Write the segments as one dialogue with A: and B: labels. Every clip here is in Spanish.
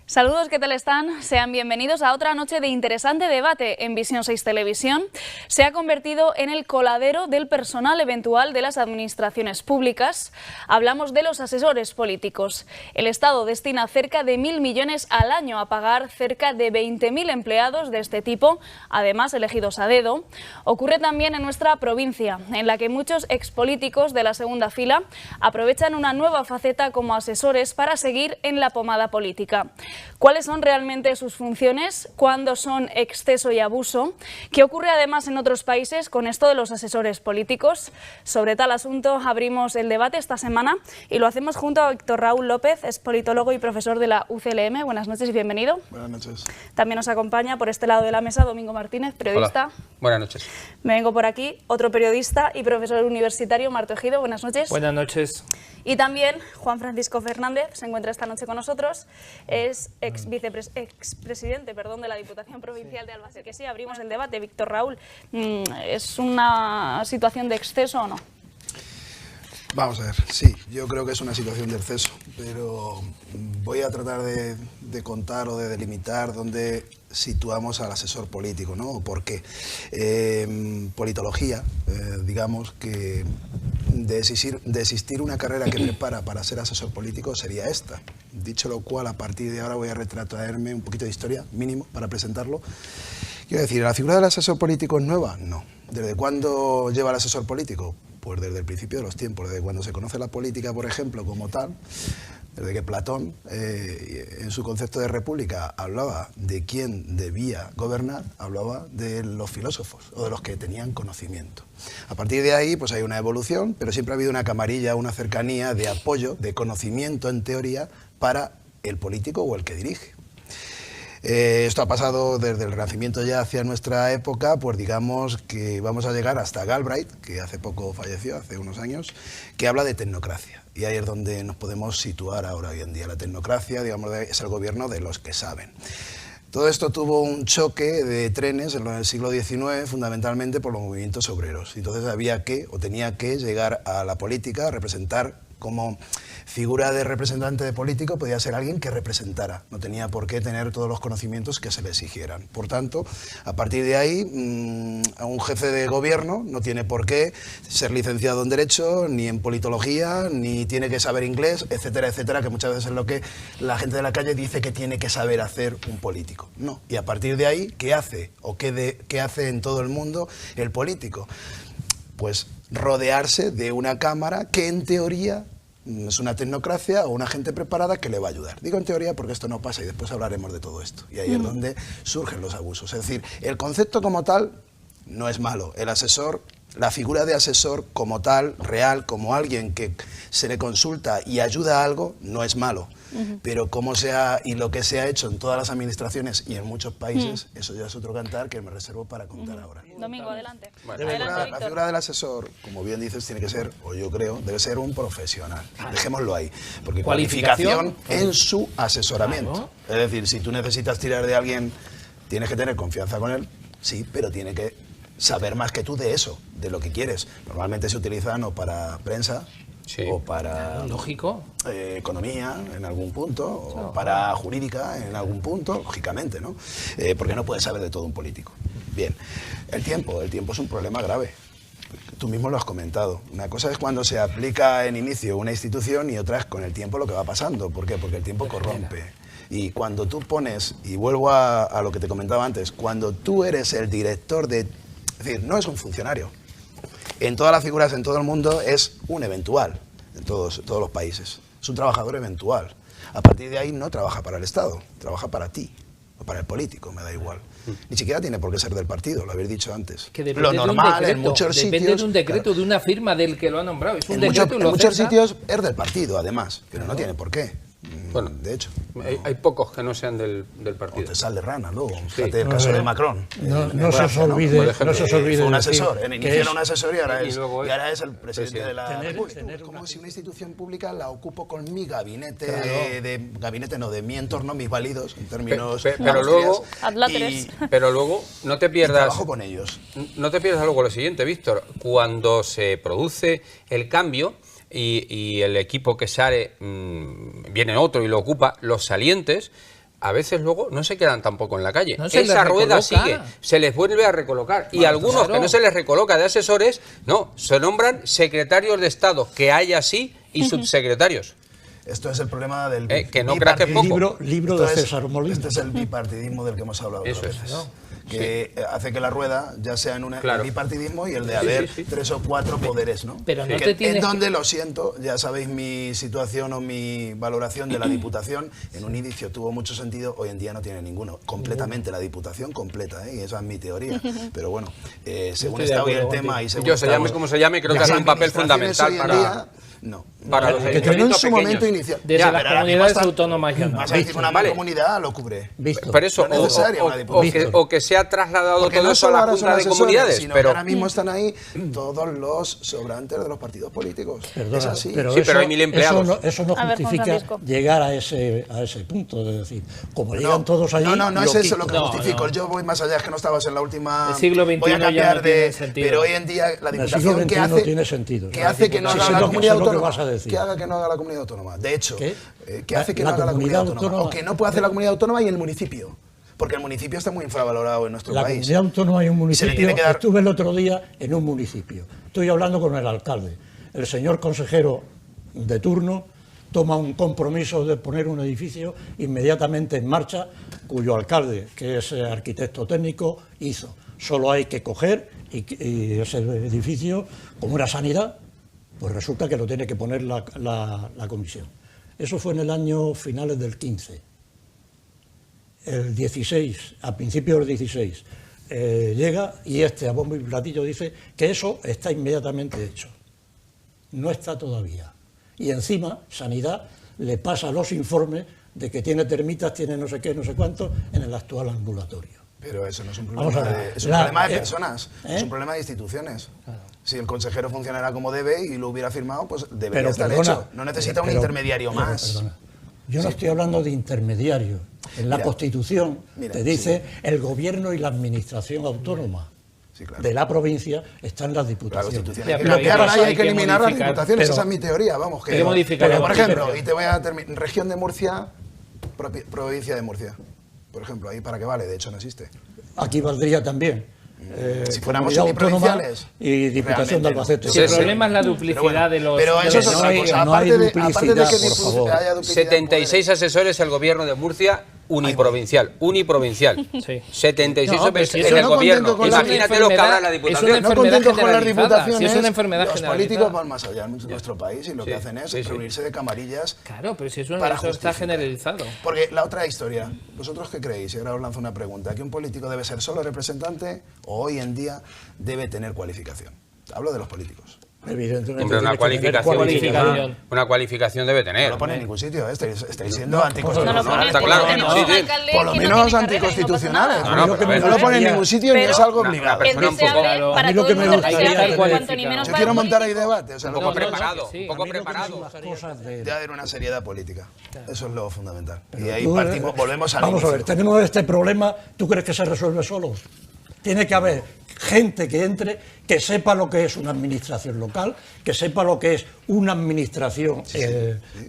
A: Saludos, ¿qué tal están? Sean bienvenidos a otra noche de interesante debate en Visión 6 Televisión. Se ha convertido en el coladero del personal eventual de las administraciones públicas. Hablamos de los asesores políticos. El Estado destina cerca de 1.000 millones al año a pagar cerca de 20.000 empleados de este tipo, además elegidos a dedo. Ocurre también en nuestra provincia, en la que muchos expolíticos de la segunda fila aprovechan una nueva faceta como asesores para seguir en la pomada política. ¿Cuáles son realmente sus funciones? ¿Cuándo son exceso y abuso? ¿Qué ocurre además en otros países con esto de los asesores políticos? Sobre tal asunto abrimos el debate esta semana y lo hacemos junto a Víctor Raúl López, es politólogo y profesor de la UCLM. Buenas noches y bienvenido.
B: Buenas noches.
A: También nos acompaña por este lado de la mesa Domingo Martínez, periodista.
C: Hola. Buenas noches.
A: Me vengo por aquí, otro periodista y profesor universitario, Marto Ejido. Buenas noches.
D: Buenas noches.
A: Y también Juan Francisco Fernández se encuentra esta noche con nosotros, es expresidente de la Diputación Provincial de Albacete. Que sí, abrimos el debate. Víctor Raúl, ¿es una situación de exceso o no?
B: Vamos a ver, sí, yo creo que es una situación de exceso, pero voy a tratar de contar o de delimitar dónde situamos al asesor político, ¿no? ¿O por qué? Politología, digamos que de existir una carrera que prepara para ser asesor político sería esta. Dicho lo cual, a partir de ahora voy a retrotraerme un poquito de historia, mínimo, para presentarlo. Quiero decir, ¿la figura del asesor político es nueva? No. ¿Desde cuándo lleva el asesor político? Pues desde el principio de los tiempos, desde cuando se conoce la política, por ejemplo, como tal, desde que Platón, en su concepto de república, hablaba de quién debía gobernar, hablaba de los filósofos o de los que tenían conocimiento. A partir de ahí, pues hay una evolución, pero siempre ha habido una camarilla, una cercanía de apoyo, de conocimiento en teoría para el político o el que dirige. Esto ha pasado desde el Renacimiento ya hacia nuestra época, pues digamos que vamos a llegar hasta Galbraith, que hace poco falleció, hace unos años, que habla de tecnocracia. Y ahí es donde nos podemos situar ahora hoy en día. La tecnocracia, digamos, es el gobierno de los que saben. Todo esto tuvo un choque de trenes en el siglo XIX, fundamentalmente por los movimientos obreros. Entonces había que, o tenía que, llegar a la política a representar como figura de representante de político, podía ser alguien que representara, no tenía por qué tener todos los conocimientos que se le exigieran. Por tanto, a partir de ahí, a un jefe de gobierno no tiene por qué ser licenciado en Derecho, ni en Politología, ni tiene que saber inglés, etcétera, etcétera, que muchas veces es lo que la gente de la calle dice que tiene que saber hacer un político. No. Y a partir de ahí, ¿qué hace? ¿O qué hace en todo el mundo el político? Pues rodearse de una cámara que en teoría es una tecnocracia o una gente preparada que le va a ayudar. Digo en teoría porque esto no pasa y después hablaremos de todo esto. Y ahí es donde surgen los abusos. Es decir, el concepto como tal no es malo. El asesor, la figura de asesor como tal, real, como alguien que se le consulta y ayuda a algo, no es malo. Pero cómo y lo que se ha hecho en todas las administraciones y en muchos países, eso ya es otro cantar que me reservo para contar ahora.
A: Domingo, adelante.
C: Bueno,
A: Adelante,
B: La figura del asesor, como bien dices, tiene que ser, o yo creo, debe ser un profesional. Dejémoslo ahí. Porque cualificación en su asesoramiento. Claro. Es decir, si tú necesitas tirar de alguien, tienes que tener confianza con él, sí, pero tiene que saber más que tú de eso, de lo que quieres. Normalmente se utilizan o para prensa, sí, o para
D: lógico,
B: economía en algún punto, o para jurídica en algún punto, lógicamente, ¿no? Porque no puedes saber de todo un político. Bien, el tiempo es un problema grave. Tú mismo lo has comentado. Una cosa es cuando se aplica en inicio una institución y otra es con el tiempo lo que va pasando. ¿Por qué? Porque el tiempo corrompe. Y cuando tú pones, y vuelvo a lo que te comentaba antes, cuando tú eres el director de... Es decir, no es un funcionario. En todas las figuras, en todo el mundo, es un eventual, en todos los países. Es un trabajador eventual. A partir de ahí no trabaja para el Estado, trabaja para ti, o para el político, me da igual. Ni siquiera tiene por qué ser del partido, lo habéis dicho antes.
D: Que
B: lo normal
D: de
B: en muchos sitios...
D: Depende de un decreto, claro, de una firma del que lo ha nombrado. Es un decreto
B: en muchos sitios es del partido, además, pero no tiene por qué.
C: Bueno,
B: de hecho,
C: hay pocos que no sean del partido.
B: O te sale rana luego. Fíjate el caso de Macron.
E: No se os olvide.
B: Fue un asesor. En inicio era un asesor y ahora es el presidente de la República. Como si una institución pública la ocupo con mi gabinete, de mi entorno, mis válidos, en términos...
C: Pero luego no te pierdas...
B: trabajo con ellos.
C: No te pierdas luego lo siguiente, Víctor. Cuando se produce el cambio... Y el equipo que sale, viene otro y lo ocupa, los salientes a veces luego no se quedan tampoco en la calle.
D: No se
C: Esa
D: les
C: rueda
D: recoloca.
C: sigue, se les vuelve a recolocar. Y algunos
D: claro.
C: que no se les recoloca de asesores, no, se nombran secretarios de Estado, que hay así, y subsecretarios.
B: Esto es el problema del
C: que no creas que es poco.
E: Libro de César Molina.
B: Este es el bipartidismo del que hemos hablado
C: Eso
B: otras
C: es,
B: veces.
C: ¿no?
B: Que hace que la rueda ya sea en un
C: Claro.
B: bipartidismo y el de
C: Sí,
B: haber
C: sí, sí.
B: 3 o 4 poderes, ¿no?
D: Pero no
B: Que
D: te tienes
B: en donde, lo siento, ya sabéis mi situación o mi valoración de la Diputación, en un inicio tuvo mucho sentido, hoy en día no tiene ninguno. Completamente, la Diputación completa, ¿eh? Y esa es mi teoría. Pero bueno, según
D: estoy de
B: está hoy el
D: acuerdo
B: tema
D: contigo.
B: y según
C: Yo se llame
B: estamos-
C: como se llame, creo que
B: las
C: hace un papel
B: administraciones
C: fundamental
B: hoy en
C: para...
B: día, no.
C: para los
B: Que en
C: ayuntamientos
B: su momento
C: pequeños.
B: inicial.
D: Desde
B: Ya,
D: las
B: pero ahora mismo
D: comunidades
B: está-
D: autónomas ya no.
B: Vas a decir una
C: Vale.
B: comunidad lo cubre.
E: Visto.
C: Por eso,
B: No es necesaria una diputación.
C: o que se ha trasladado
B: Porque
C: todo
B: no
C: eso a
B: solo
C: la
B: ahora son
C: Junta de
B: asesores,
C: Comunidades,
B: sino
C: pero...
B: que ahora mismo están ahí todos los sobrantes de los partidos políticos.
E: Perdona,
B: es así.
C: Sí, pero hay 1000 empleados.
E: Eso no
A: A ver, Juan
E: justifica
A: Francisco.
E: llegar a ese punto de decir, como llegan todos allí.
B: No es eso lo que
D: No,
B: justifico.
D: no.
B: Yo voy más allá, es que no estabas en la última.
D: El siglo XXI
B: voy a
D: ya
B: cambiar
D: no tiene
B: de.
D: sentido.
B: Pero hoy en día la
E: El
B: Diputación
E: siglo
B: que
E: XXI
B: hace.
E: tiene sentido.
B: Que hace que no
E: Sí,
B: haga
E: sé
B: la
E: lo que-
B: comunidad
E: sé lo que
B: autónoma.
E: vas a decir.
B: Que haga que no haga la comunidad autónoma. De hecho,
E: ¿Qué?
B: que hace que no
E: La
B: haga la comunidad autónoma.
E: autónoma.
B: O que no puede hacer la comunidad autónoma y el municipio. Porque el municipio está muy infravalorado en nuestro
E: La
B: país.
E: comunidad autónoma y un
B: Se le
E: municipio.
B: tiene que dar-
E: Estuve el otro día en un municipio. Estoy hablando con el alcalde. El señor consejero de turno toma un compromiso de poner un edificio inmediatamente en marcha, cuyo alcalde, que es arquitecto técnico, hizo. Solo hay que coger y ese edificio, como era sanidad, pues resulta que lo tiene que poner la comisión. Eso fue en el año finales del 15. El 16, a principios del 16, llega y a bombo y platillo dice que eso está inmediatamente hecho. No está todavía. Y encima, Sanidad le pasa los informes de que tiene termitas, tiene no sé qué, no sé cuánto, en el actual ambulatorio.
B: Pero eso no es un
E: Vamos
B: problema,
E: a ver.
B: es un
E: La-
B: problema de
E: eh,
B: personas,
E: ¿eh?
B: es un problema de instituciones. Si el consejero funcionara como debe y lo hubiera firmado, pues debería
E: Pero
B: estar
E: perdona,
B: hecho. No necesita un
E: pero-
B: intermediario
E: pero
B: más.
E: perdona. Yo no estoy hablando de intermediario. En la
B: Mira,
E: Constitución
B: mira,
E: te dice el gobierno y la administración autónoma
B: Sí, claro.
E: de la provincia están las
B: La
E: diputaciones.
B: Constitución.
D: Ya,
B: Lo
D: pero
B: que
D: hay
B: ahora
D: que
B: hay que eliminar las
D: modificar.
B: diputaciones,
E: Pero-
B: esa es mi teoría, vamos.
D: hay que modificar
B: pero,
D: la
B: por ejemplo,
D: Constitución.
B: y te voy a terminar, región de Murcia, provincia de Murcia, por ejemplo, ahí para qué vale, de hecho no existe.
E: Aquí valdría también.
B: Si fuéramos
E: Comunidad Autónoma
B: uniprovinciales,
E: y Diputación de
B: realmente no.
E: Albacete.
D: Si el
C: Sí,
D: problema es la
B: Pero
D: duplicidad
B: bueno,
D: de los...
B: pero
D: de
B: eso
D: los-
B: es
E: no
B: otra
E: hay-
B: cosa.
E: no hay
B: Aparte de que
E: duplicidad, por
B: haya
E: favor.
B: duplicidad de
C: 76
B: poderes.
C: asesores el gobierno de Murcia, uniprovincial.
D: Sí.
C: 76
D: No, pero si
C: en
D: eso
C: el
B: no
C: gobierno.
B: contento con la
C: Imagínate lo que habrá en la
D: enfermedad-
C: Diputación.
D: es una
B: No
D: enfermedad
B: contentos con las
D: generalizada.
B: diputaciones,
D: Si es una enfermedad
B: los
D: generalizada.
B: políticos van más allá en nuestro país y lo que hacen es
C: sí, sí.
B: reunirse de camarillas.
D: Claro, pero si eso
B: Para
D: está
B: justificar.
D: generalizado.
B: Porque la otra historia, ¿vosotros qué creéis? Y ahora os lanzo una pregunta. ¿Que un político debe ser solo representante o hoy en día debe tener cualificación? Hablo de los políticos.
E: Evidentemente.
C: Hombre, una
E: tiene que tener
D: cualificación.
C: Una cualificación debe
B: No
C: tener.
B: lo pone en ningún sitio, ¿eh? estáis siendo anticonstitucionales.
A: No lo pone,
C: está claro,
A: tenemos
C: sí,
A: un
C: sí.
A: alcalde
B: Por lo
A: que no
B: menos
A: tiene carrera y no pasa
B: anticonstitucionales.
A: nada.
C: No, no, pero a ver.
B: No lo pone en ningún sitio ni
A: Pero-
B: es algo
C: Una-
B: obligado.
C: una persona
A: Es
C: un poco-
A: deseable
E: A
A: para
E: mí lo
A: todo
E: que
A: el
E: me
A: mundo, es
E: gustaría
A: deseable,
E: tener-
A: cuanto ni menos
B: Yo
A: para
B: quiero
A: el
B: montar ahí
A: político.
B: debate, o sea,
C: Un
B: lo
C: poco
B: que-
C: preparado,
D: sí.
C: un poco
E: A mí lo que me
C: preparado.
E: gustaría cosas de-
B: de haber una seriedad política. Eso es lo fundamental. Y ahí
E: Tú,
B: partimos, volvemos al
E: Vamos a ver,
B: inicio.
E: tenemos este problema, ¿tú crees que se resuelve solo? Tiene que haber gente que entre, que sepa lo que es una administración local, que sepa lo que es una administración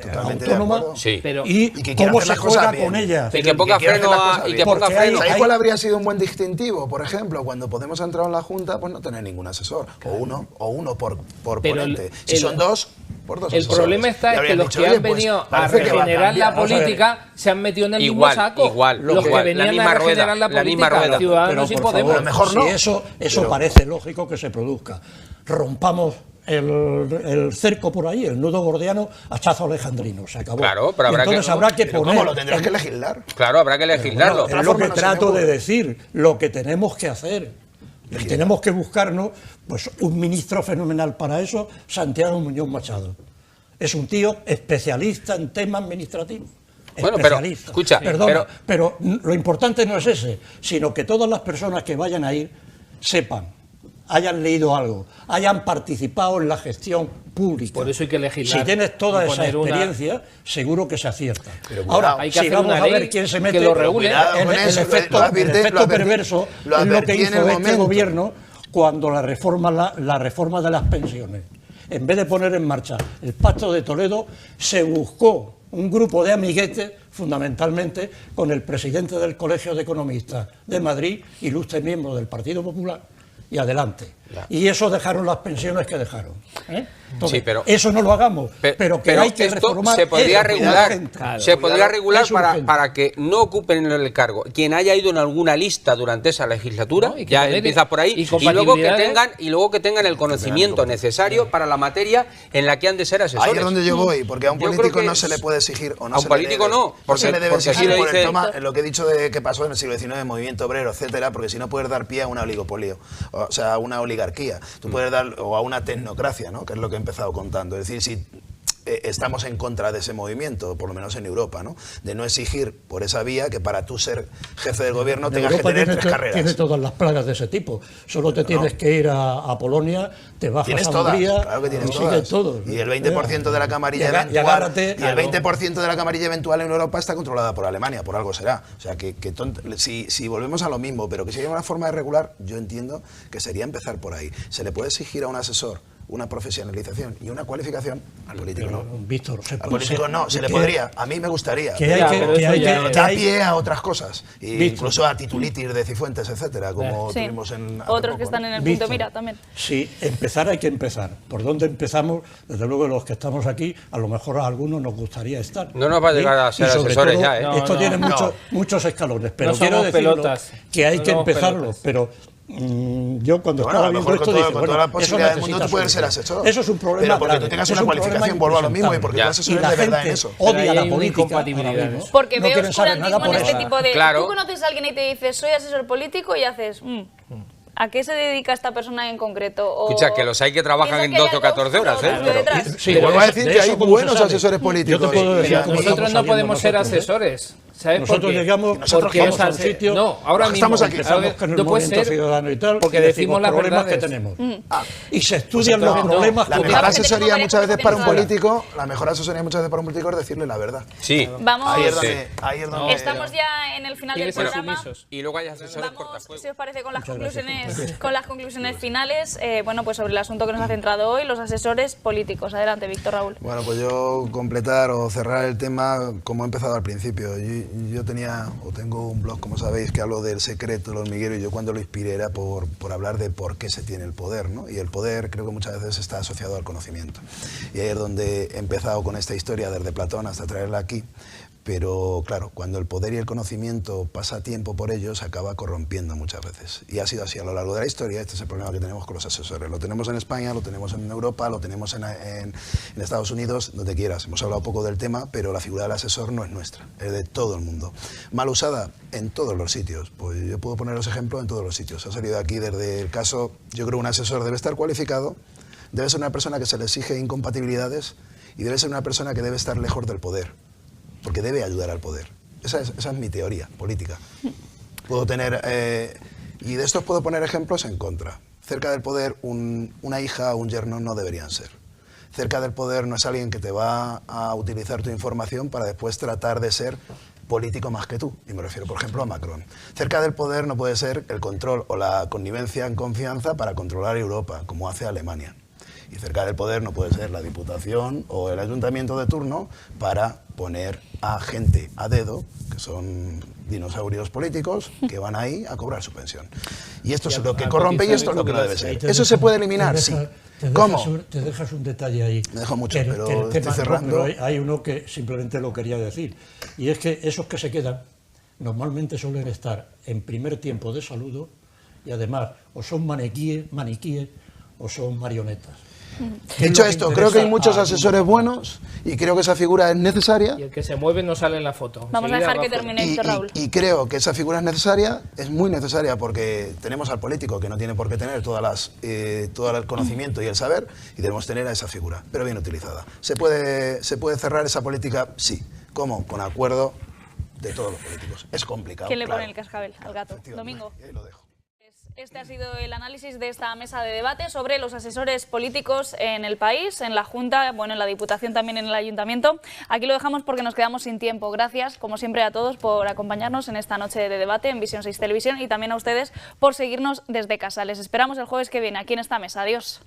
B: totalmente de
E: autónoma
B: acuerdo.
C: Sí.
D: Pero,
B: Y que quiera
E: cómo
B: hacer
E: se
B: las cosas
E: juega
B: bien.
E: con ella.
C: Y que ponga
B: quiera hacer
C: freno
B: las
C: a...
B: cosas
C: Y que
B: bien.
C: ponga
E: Porque
C: freno
B: ¿Sabéis
E: hay-
B: cuál habría sido un buen distintivo? Por ejemplo, cuando Podemos ha entrado en la Junta, pues no tener ningún asesor. O uno por
D: Pero
B: ponente.
D: el-
B: Si son dos, por dos
D: el
B: asesores.
D: problema está
B: Y
D: en que
B: habrían
D: los
B: dicho,
D: que
B: oye,
D: han
B: pues,
D: venido a
B: parece que va
D: regenerar la
B: cambiar. Vamos a ver.
D: política se han metido en el mismo
C: Igual,
D: saco.
C: igual,
D: los que
C: igual.
D: venían
C: La misma
D: a
C: rueda,
D: regenerar la
C: la misma
D: política,
C: rueda.
D: Ciudadanos y
E: por
D: Podemos.
E: favor,
B: A lo mejor no.
E: si eso
B: Pero-
E: parece lógico que se produzca. Rompamos el cerco por ahí, el nudo gordiano, hachazo alejandrino, se acabó.
C: Claro, pero
E: Y
C: habrá
E: entonces
C: que-
E: habrá que
B: Pero
E: poner...
B: ¿cómo lo tendrás que legislar?
C: Claro, habrá que legislarlo.
E: Bueno, es lo que
B: forma no se me
E: trato de
B: ocurre.
E: decir, lo que tenemos que hacer. Y tenemos que buscarnos pues, un ministro fenomenal para eso, Santiago Muñoz Machado. Es un tío especialista en temas administrativos.
C: Bueno, pero,
E: Especialista.
C: escucha,
E: Perdona, pero lo importante no es ese, sino que todas las personas que vayan a ir sepan, hayan leído algo, hayan participado en la gestión pública.
D: Por eso hay que legislar
E: Si tienes toda
D: y
E: esa
D: poner una-
E: experiencia, seguro que se acierta.
B: Pero
E: Ahora,
B: cuidado,
D: hay que
E: si
D: hacer
E: vamos
D: una
E: a ver
D: ley
E: quién se
D: que
E: mete,
D: lo regule.
B: Cuidado con eso,
E: el efecto
B: lo advertí,
E: perverso
B: lo
E: es lo que
B: advertí en
E: hizo
B: el
E: este
B: momento.
E: gobierno cuando la reforma de las pensiones. En vez de poner en marcha el Pacto de Toledo, se buscó un grupo de amiguetes, fundamentalmente, con el presidente del Colegio de Economistas de Madrid, ilustre miembro del Partido Popular, y adelante. Y eso dejaron las pensiones que dejaron. Entonces,
C: Sí, pero,
E: eso no lo hagamos, pero que hay que
C: esto
E: reformar.
C: se podría
E: eso,
C: regular,
E: urgente.
C: se podría regular
E: Es urgente.
C: para que no ocupen el cargo quien haya ido en alguna lista durante esa legislatura,
D: ¿no? Y que
C: ya
D: tolere-
C: empieza por ahí,
D: y
C: y luego que tengan el conocimiento necesario para la materia en la que han de ser asesores.
B: Ahí es donde yo voy, porque a un
C: Yo creo
B: político
C: que
B: no se le puede exigir, o no
C: a un
B: se
C: político
B: le debe,
C: no, porque-
B: se le debe
C: porque
B: exigir
C: así lo
B: por el
C: dice-
B: tema, lo que he dicho de que pasó en el siglo XIX, movimiento obrero, etcétera, porque si no puedes dar pie a una oligopolio, o sea, a una oligarquía, tú puedes dar, o a una tecnocracia, ¿no? Que es lo que he empezado contando. Es decir, si estamos en contra de ese movimiento, por lo menos en Europa, ¿no? De no exigir por esa vía que para tú ser jefe del gobierno
E: En
B: tengas que
E: Europa
B: tener
E: tiene
B: 3 carreras.
E: tiene todas las plagas de ese tipo. Solo te tienes que ir a Polonia, te bajas
B: Tienes
E: a
B: todas,
E: Hungría,
B: claro que tienes
E: y siguen
B: todas.
E: todos.
B: Y el 20% de la camarilla
E: Y
B: eventual,
E: agárrate,
B: y el
E: claro.
B: 20% de la camarilla eventual en Europa está controlada por Alemania, por algo será. O sea, si volvemos a lo mismo, pero que si hay una forma de regular, yo entiendo que sería empezar por ahí. Se le puede exigir a un asesor una profesionalización y una cualificación, al político no.
E: Víctor,
B: Al político no, se le podría, a mí me gustaría.
E: Que hay
D: Ya,
E: que,
D: pero
E: que
D: eso
E: hay
D: ya
E: que-
D: es-
E: que
B: Da
E: hay-
B: pie a otras cosas, e
E: Víctor.
B: incluso a titulitis de Cifuentes, etcétera, como
A: Sí.
B: tuvimos en hace
A: Otros
B: poco,
A: que están
B: ¿no?
A: en el
E: Víctor,
A: punto mira también.
E: Sí, empezar hay que empezar. ¿Por dónde empezamos? Desde luego los que estamos aquí, a lo mejor a algunos nos gustaría estar.
C: No nos va a llegar a
E: Y
C: ser
E: sobre
C: asesores
E: todo,
C: ya, ¿eh?
E: Esto
D: No,
E: tiene
D: no.
E: muchos escalones, pero
D: No
E: quiero
D: somos
E: decirlo
D: pelotas.
E: que hay
D: No
E: que
D: somos
E: empezarlo.
D: pelotas.
E: Pero yo cuando
B: Bueno,
E: estaba
B: a lo
E: viendo
B: mejor
E: esto
B: con,
E: dije,
B: con
E: bueno,
B: toda la
E: eso
B: posibilidad del mundo
E: necesita
B: tú puedes ser
E: solución.
B: asesor.
E: Eso es un problema
B: Pero porque
E: grave,
B: tú tengas
E: es
B: una
E: un problema
B: cualificación, vuelvo a lo mismo, y porque
C: Ya.
B: tú
E: Y
B: asesores
E: la
B: de verdad en
E: gente
B: eso.
E: odia
D: Pero ahí
E: la
D: hay una
E: política
D: incompatibilidad,
E: ahora mismo.
A: Porque
E: No
A: veo
E: quieren saber nada
A: oscurantismo en
E: por
A: este
E: eso.
A: tipo de...
C: Claro.
A: Tú conoces a alguien y te dice, soy asesor político, y haces... ¿A qué se dedica esta persona en concreto? O...
C: Escucha, que los hay que trabajan
A: Piensas
C: en
A: que hay
C: 12 o 14 horas,
A: algo
C: ¿eh?
A: oscuro detrás.
E: Sí,
B: Te vuelvo a decir
E: de
B: que hay
E: eso, ¿cómo
B: buenos
E: se sabe?
B: asesores políticos.
E: Yo te puedo decir,
B: Pero
E: cómo
D: Nosotros
E: estamos
D: no
E: saliendo
D: podemos ser
E: nosotros, ¿eh?
D: asesores. ¿Sabes por
E: Nosotros
D: qué?
E: llegamos,
B: nosotros
D: Porque
E: vamos a un
D: os hace-
E: sitio,
D: No, ahora mismo.
B: estamos aquí,
E: empezamos con el
D: no puede
E: movimiento
D: ser
E: ciudadano y tal,
D: porque
E: y
D: decimos las
E: problemas que
D: verdades.
E: tenemos. Y se estudian los
D: entonces no.
E: problemas
B: La
E: como-
B: mejor
A: Vamos, que
B: asesoría
A: tenemos
B: muchas veces para un
A: varias
B: político, la mejor asesoría muchas veces para un político es decirle la verdad.
C: Sí.
A: Vamos,
B: Ahí es
C: Sí.
B: donde, ahí es donde
A: estamos ya en el final del
D: Quieren ser
A: programa.
D: sumisos.
C: Y luego hay asesores
A: Vamos,
C: cortafuegos.
A: si os parece, con las
E: gracias.
A: conclusiones finales, bueno, pues sobre el asunto que nos ha centrado hoy, los asesores políticos. Adelante, Víctor Raúl.
B: Bueno, pues yo completar o cerrar el tema como he empezado al principio. Yo tengo un blog, como sabéis, que hablo del secreto del hormiguero, y yo cuando lo inspiré era por hablar de por qué se tiene el poder, ¿no? Y el poder creo que muchas veces está asociado al conocimiento. Y ahí es donde he empezado con esta historia desde Platón hasta traerla aquí. Pero claro, cuando el poder y el conocimiento pasa tiempo por ello, se acaba corrompiendo muchas veces. Y ha sido así a lo largo de la historia. Este es el problema que tenemos con los asesores. Lo tenemos en España, lo tenemos en Europa, lo tenemos en Estados Unidos, donde quieras. Hemos hablado poco del tema, pero la figura del asesor no es nuestra, es de todo el mundo. Mal usada en todos los sitios. Pues yo puedo poner los ejemplos en todos los sitios. Ha salido aquí desde el caso, yo creo que un asesor debe estar cualificado, debe ser una persona que se le exige incompatibilidades y debe ser una persona que debe estar lejos del poder, porque debe ayudar al poder. Esa es mi teoría política. Puedo tener, y de estos puedo poner ejemplos en contra. Cerca del poder, una hija o un yerno no deberían ser. Cerca del poder no es alguien que te va a utilizar tu información para después tratar de ser político más que tú. Y me refiero, por ejemplo, a Macron. Cerca del poder no puede ser el control o la connivencia en confianza para controlar Europa, como hace Alemania. Y cerca del poder no puede ser la Diputación o el Ayuntamiento de turno para poner a gente a dedo, que son dinosaurios políticos, que van ahí a cobrar su pensión. Y esto es lo que corrompe y esto es lo que no debe ser. ¿Eso se puede eliminar? Sí. ¿Cómo?
E: Te dejas un detalle ahí.
B: Me dejo mucho,
E: Que-
B: pero
E: que el
B: estoy
E: tema-
B: cerrando.
E: no, pero hay uno que simplemente lo quería decir. Y es que esos que se quedan normalmente suelen estar en primer tiempo de saludo y además o son maniquíes o son marionetas.
B: Dicho esto, creo que hay muchos asesores buenos y creo que esa figura es necesaria.
D: Y el que se mueve no sale en la foto.
A: Vamos a
D: Enseguida
A: dejar
D: va
A: que
D: fuera.
A: termine Víctor Raúl.
B: Y creo que esa figura es necesaria, es muy necesaria, porque tenemos al político que no tiene por qué tener todo el conocimiento y el saber, y debemos tener a esa figura, pero bien utilizada. ¿Se puede cerrar esa política? Sí. ¿Cómo? Con acuerdo de todos los políticos. Es complicado.
A: ¿Quién le
B: claro.
A: pone el cascabel al gato?
B: Efectivamente.
A: Domingo.
B: Y ahí lo dejo.
A: Este ha sido el análisis de esta mesa de debate sobre los asesores políticos en el país, en la Junta, bueno, en la Diputación, también en el Ayuntamiento. Aquí lo dejamos porque nos quedamos sin tiempo. Gracias, como siempre, a todos por acompañarnos en esta noche de debate en Visión 6 Televisión y también a ustedes por seguirnos desde casa. Les esperamos el jueves que viene aquí en esta mesa. Adiós.